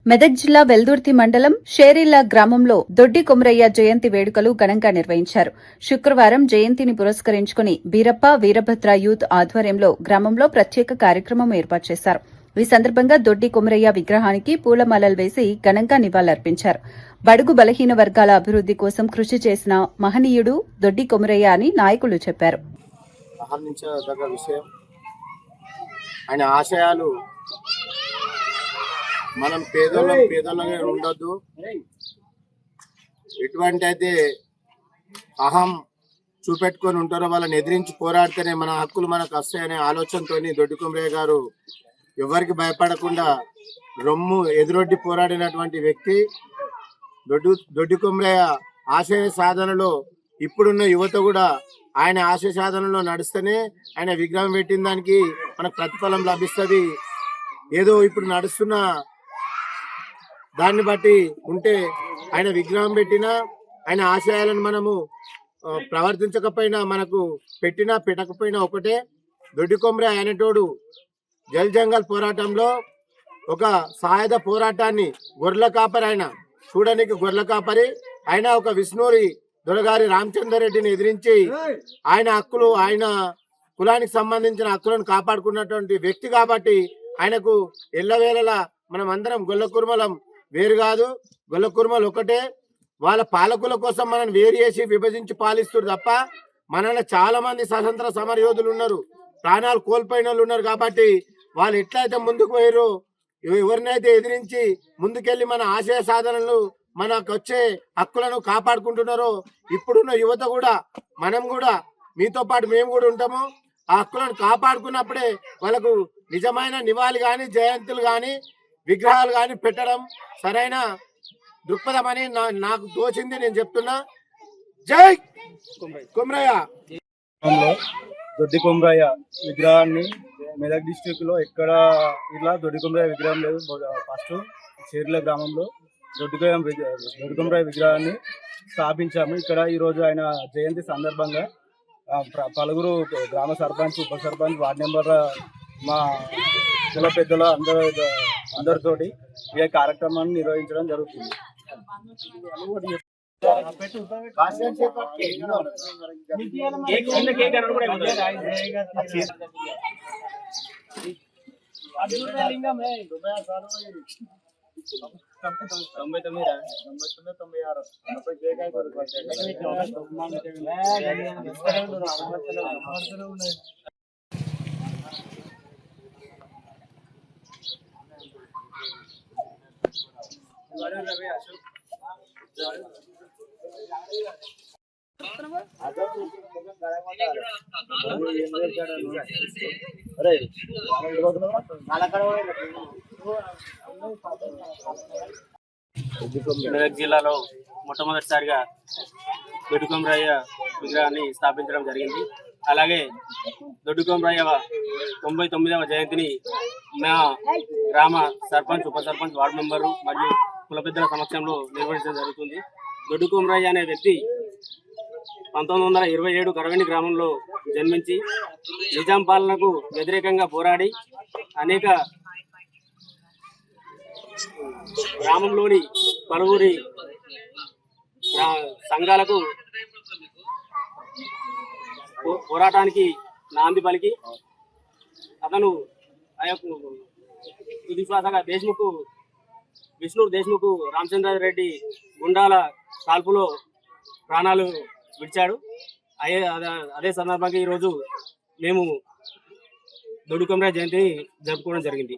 మెదక్ జిల్లా వెల్దుర్తి మండలం షేరిల్లా గ్రామంలో దొడ్డి కొమరయ్య జయంతి వేడుకలు ఘనంగా నిర్వహించారు. శుక్రవారం జయంతిని పురస్కరించుకుని బీరప్ప వీరభద్ర యూత్ ఆధ్వర్యంలో గ్రామంలో ప్రత్యేక కార్యక్రమం ఏర్పాటు చేశారు. ఈ సందర్భంగా దొడ్డి కొమరయ్య విగ్రహానికి పూలమాలలు వేసి ఘనంగా నివాళులర్పించారు. బడుగు బలహీన వర్గాల అభివృద్ది కోసం కృషి చేసిన మహనీయుడు దొడ్డి కొమరయ్య అని నాయకులు చెప్పారు. ఆయన ఆశయాలు మనం పేదోళ్ళగా ఉండొద్దు, ఎటువంటి అయితే అహం చూపెట్టుకొని ఉంటారో వాళ్ళని ఎదిరించి పోరాడితేనే మన హక్కులు మనకు వస్తాయనే ఆలోచనతో దొడ్డి కొమరయ్య గారు ఎవరికి భయపడకుండా రొమ్ము ఎదురొడ్డి పోరాడినటువంటి వ్యక్తి. దొడ్డి కొమరయ్య ఆశయ సాధనలో ఇప్పుడున్న యువత కూడా ఆయన ఆశయ సాధనలో నడుస్తేనే ఆయన విగ్రహం పెట్టిన దానికి మనకు ప్రతిఫలం లభిస్తుంది. ఏదో ఇప్పుడు నడుస్తున్న దాన్ని బట్టి ఉంటే ఆయన విగ్రహం పెట్టినా ఆయన ఆశయాలను మనము ప్రవర్తించకపోయినా మనకు పెట్టినా పెట్టకపోయినా ఒకటే. దొడ్డి కొమరయ్య అనేటోడు జల్ జంగల్ పోరాటంలో ఒక సాయుధ పోరాటాన్ని గొర్రెల కాపరి, ఆయన చూడడానికి గొర్రెల కాపరి, ఆయన ఒక విష్ణూరి దొరగారి రామచంద్రరెడ్డిని ఎదిరించి ఆయన హక్కులు, ఆయన కులానికి సంబంధించిన హక్కులను కాపాడుకున్నటువంటి వ్యక్తి. కాబట్టి ఆయనకు ఎల్లవేళలా మనం అందరం గొల్ల కుర్మలం వేరు కాదు, గొల్ల కుర్మలు ఒకటే. వాళ్ళ పాలకుల కోసం మనం వేరు చేసి విభజించి పాలిస్తారు తప్ప మనలో చాలా మంది స్వతంత్ర సమరయోధులు ఉన్నారు, ప్రాణాలు కోల్పోయిన వాళ్ళు ఉన్నారు. కాబట్టి వాళ్ళు ఎట్లయితే ముందుకు పోయారో, ఎవరినైతే ఎదిరించి ముందుకెళ్ళి మన ఆశయ సాధనలు మనకు వచ్చే హక్కులను కాపాడుకుంటున్నారో, ఇప్పుడున్న యువత కూడా మనం కూడా మీతో పాటు మేము కూడా ఉంటాము. ఆ హక్కులను కాపాడుకున్నప్పుడే వాళ్ళకు నిజమైన నివాళి కానీ జయంతులు కానీ విగ్రహాలు కానీ పెట్టడం సరైన దృక్పథం అని నాకు తోచింది. నేను చెప్తున్నా, జై కొమరయ్య. దొడ్డి కొమరయ్య విగ్రహాన్ని మెదక్ డిస్ట్రిక్ట్ లో ఎక్కడ ఇట్లా దొడ్డి కొమరయ్య విగ్రహం లేదు. ఫస్ట్ చేర్ల గ్రామంలో దొడ్డి కొమరయ్య విగ్రహాన్ని స్థాపించాము. ఇక్కడ ఈరోజు ఆయన జయంతి సందర్భంగా పలువురు గ్రామ సర్పంచ్, ఉప సర్పంచ్, వార్డు మెంబర్, మా కుల పెద్దల అందరితోటి ఈ కార్యక్రమాన్ని నిర్వహించడం జరుగుతుంది. మెదక్ జిల్లాలో మొట్టమొదటిసారిగా దొడ్డి కొమరయ్య విగ్రహాన్ని స్థాపించడం జరిగింది. అలాగే దొడ్డి కొమరయ్య 99వ జయంతిని మా గ్రామ సర్పంచ్, ఉప సర్పంచ్, వార్డు మెంబరు మరియు కుల పెద్దల సమక్షంలో నిర్వహించడం జరుగుతుంది. దొడ్డి కొమరయ్య అనే వ్యక్తి 1927 కరవెండి గ్రామంలో జన్మించి నిజాం పాలనకు వ్యతిరేకంగా పోరాడి అనేక గ్రామంలోని పలువురి సంఘాలకు పోరాటానికి నాంది పలికి అతను ఆ యొక్క తుదిశ్వాసగా విష్ణూర్ దేశ్ముఖ్ రామచంద్రారెడ్డి గుండాల కాల్పులో ప్రాణాలు విడిచాడు. అదే సందర్భంగా ఈరోజు మేము దొడ్డి కొమరయ్య జయంతిని జరుపుకోవడం జరిగింది.